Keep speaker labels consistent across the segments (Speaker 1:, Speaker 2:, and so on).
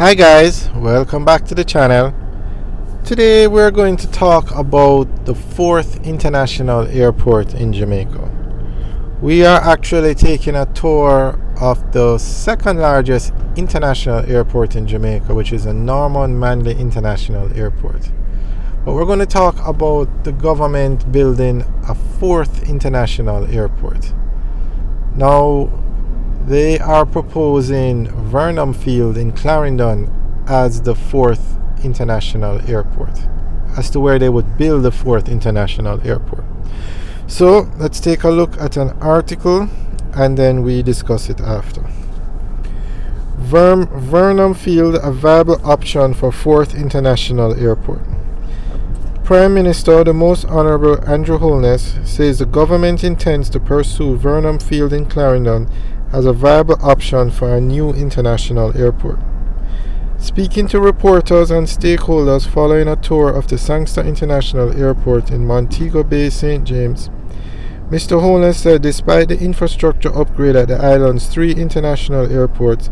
Speaker 1: Hi guys, welcome back to the channel. Today we're going to talk about the 4th international airport in Jamaica. We are actually taking a tour of the second largest international airport in Jamaica, which is the Norman Manley International Airport. But we're going to talk about the government building a 4th international airport. Now, they are proposing Vernam Field in Clarendon as the 4th international airport, as to where they would build the 4th international airport. So let's take a look at an article and then we discuss it after. Vernam Field, a viable option for 4th international airport. Prime Minister, the Most Honourable Andrew Holness, says the government intends to pursue Vernam Field in Clarendon as a viable option for a new international airport. Speaking to reporters and stakeholders following a tour of the Sangster International Airport in Montego Bay, St. James, Mr. Holness said despite the infrastructure upgrade at the island's 3 international airports,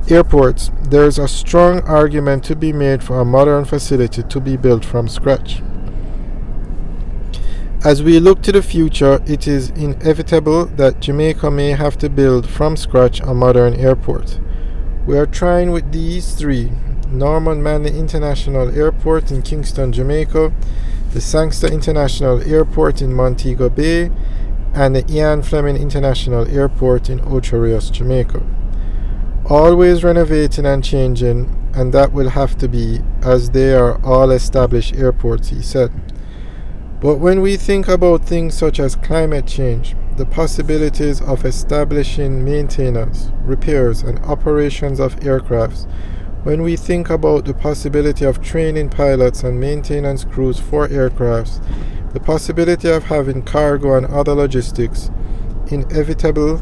Speaker 1: there is a strong argument to be made for a modern facility to be built from scratch. As we look to the future, it is inevitable that Jamaica may have to build from scratch a modern airport. We are trying with these 3: Norman Manley International Airport in Kingston, Jamaica, the Sangster International Airport in Montego Bay, and the Ian Fleming International Airport in Ocho Rios, Jamaica. Always renovating and changing, and that will have to be, as they are all established airports, he said. But when we think about things such as climate change, the possibilities of establishing maintenance, repairs, and operations of aircrafts, when we think about the possibility of training pilots and maintenance crews for aircrafts, the possibility of having cargo and other logistics, inevitably,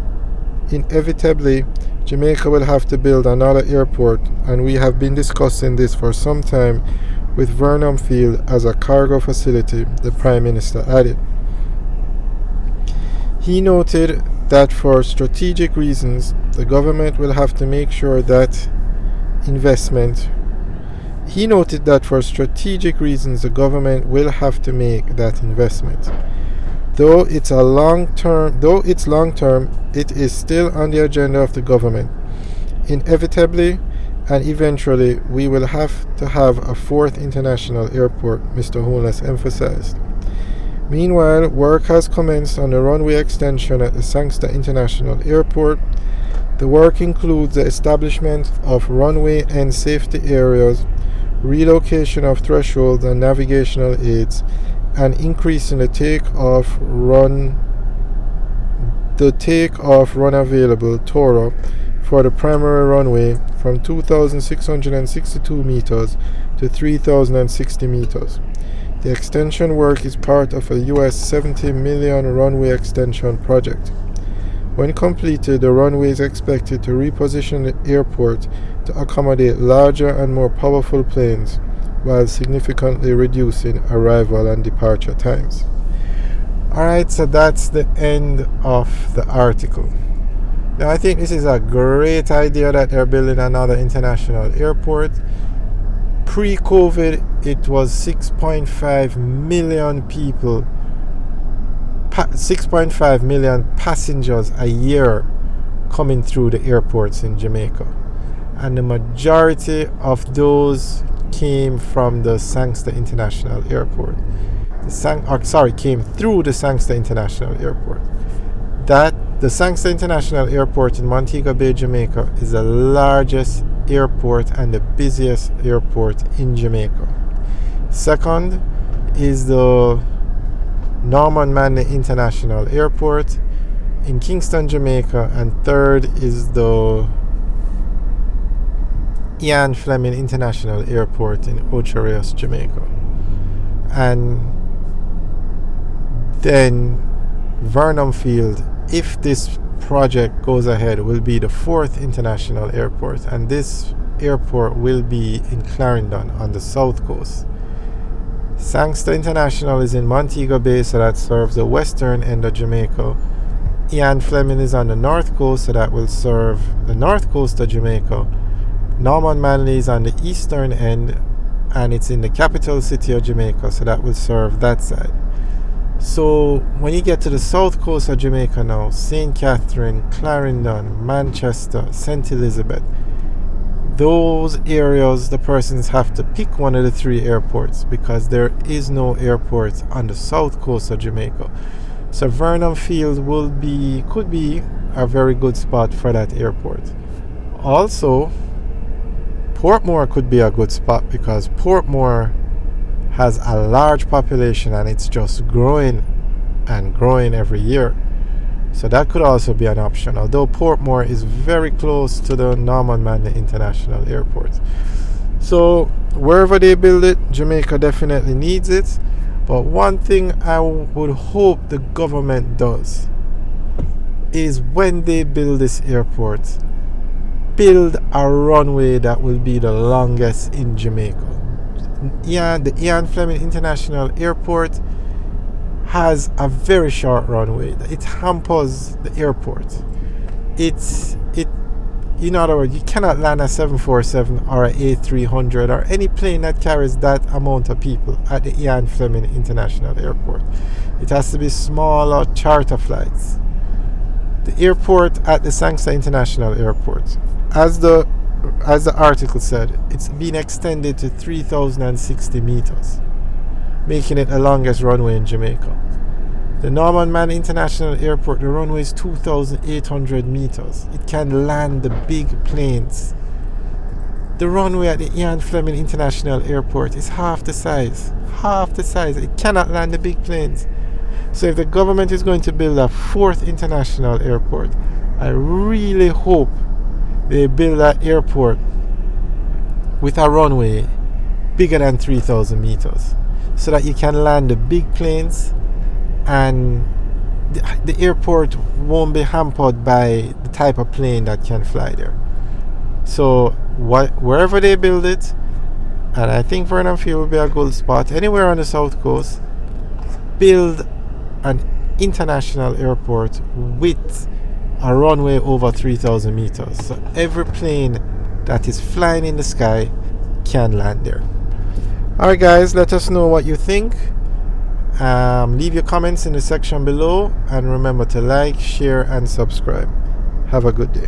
Speaker 1: Jamaica will have to build another airport, and we have been discussing this for some time with Vernam Field as a cargo facility, the Prime Minister added. He noted that for strategic reasons, the government will have to make sure that investment. Though it's long term, it is still on the agenda of the government. Inevitably and eventually, we will have to have a 4th international airport, Mr. Holness emphasized. Meanwhile, work has commenced on the runway extension at the Sangster International Airport. The work includes the establishment of runway and safety areas, relocation of thresholds and navigational aids, and increasing the take-off run available TORA for the primary runway from 2,662 meters to 3,060 meters. The extension work is part of a US $70 million runway extension project. When completed, the runway is expected to reposition the airport to accommodate larger and more powerful planes, while significantly reducing arrival and departure times. Alright, so that's the end of the article. Now, I think this is a great idea that they're building another international airport. Pre-COVID, it was 6.5 million people, 6.5 million passengers a year coming through the airports in Jamaica. And the majority of those came from the Sangster International Airport. Came through the Sangster International Airport. The Sangster International Airport in Montego Bay, Jamaica is the largest airport and the busiest airport in Jamaica. Second is the Norman Manley International Airport in Kingston, Jamaica, and third is the Ian Fleming International Airport in Ocho Rios, Jamaica. And then Vernam Field, if this project goes ahead, will be the 4th international airport, and this airport will be in Clarendon on the south coast. Sangster International is in Montego Bay, so that serves the western end of Jamaica. Ian Fleming is on the north coast, so that will serve the north coast of Jamaica. Norman Manley is on the eastern end, and it's in the capital city of Jamaica, so that will serve that side. So when you get to the south coast of Jamaica now, St. Catherine, Clarendon, Manchester, St. Elizabeth, those areas the persons have to pick one of the three airports, because there is no airport on the south coast of Jamaica. So Vernam Field could be a very good spot for that airport. Also, Portmore could be a good spot, because Portmore has a large population and it's just growing and growing every year. So that could also be an option, although Portmore is very close to the Norman Manley International Airport. So wherever they build it, Jamaica definitely needs it. But one thing I would hope the government does is, when they build this airport, build a runway that will be the longest in Jamaica. The Ian Fleming International Airport has a very short runway. It hampers the airport. In other words, you cannot land a 747 or an A300 or any plane that carries that amount of people at the Ian Fleming International Airport. It has to be smaller charter flights. The airport at the Sangster International Airport, as the article said, it's been extended to 3,060 meters, making it the longest runway in Jamaica. The Norman Manley International Airport, the runway is 2,800 meters. It can land the big planes. The runway at the Ian Fleming International Airport is half the size. It cannot land the big planes. So if the government is going to build a fourth international airport, I really hope they build that airport with a runway bigger than 3,000 meters, so that you can land the big planes and the airport won't be hampered by the type of plane that can fly there. So wherever they build it, and I think Vernam Field will be a good spot, anywhere on the south coast, build an international airport with a runway over 3,000 meters, so every plane that is flying in the sky can land there. Alright guys, let us know what you think. Leave your comments in the section below, and remember to like, share and subscribe. Have a good day.